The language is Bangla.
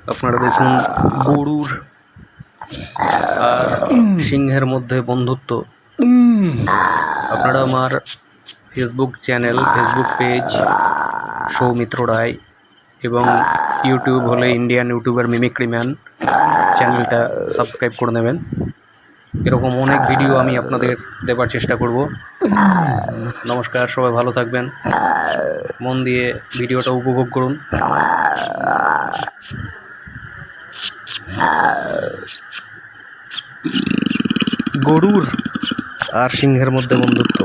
আপনারা দেখুন গরুর আর সিংহের মধ্যে বন্ধুত্ব। আপনারা আমার Facebook channel, Facebook page Soumitra Roy এবং ইউটিউব হলে ইন্ডিয়ান ইউটিউবার মিমিক্রি ম্যান, চ্যানেলটা সাবস্ক্রাইব করে নেবেন। এরকম অনেক ভিডিও আমি আপনাদের দেবার চেষ্টা করব। নমস্কার, সবাই ভালো থাকবেন, মন দিয়ে ভিডিওটা উপভোগ করুন। গরুর আর সিংহের মধ্যে বন্ধুত্ব।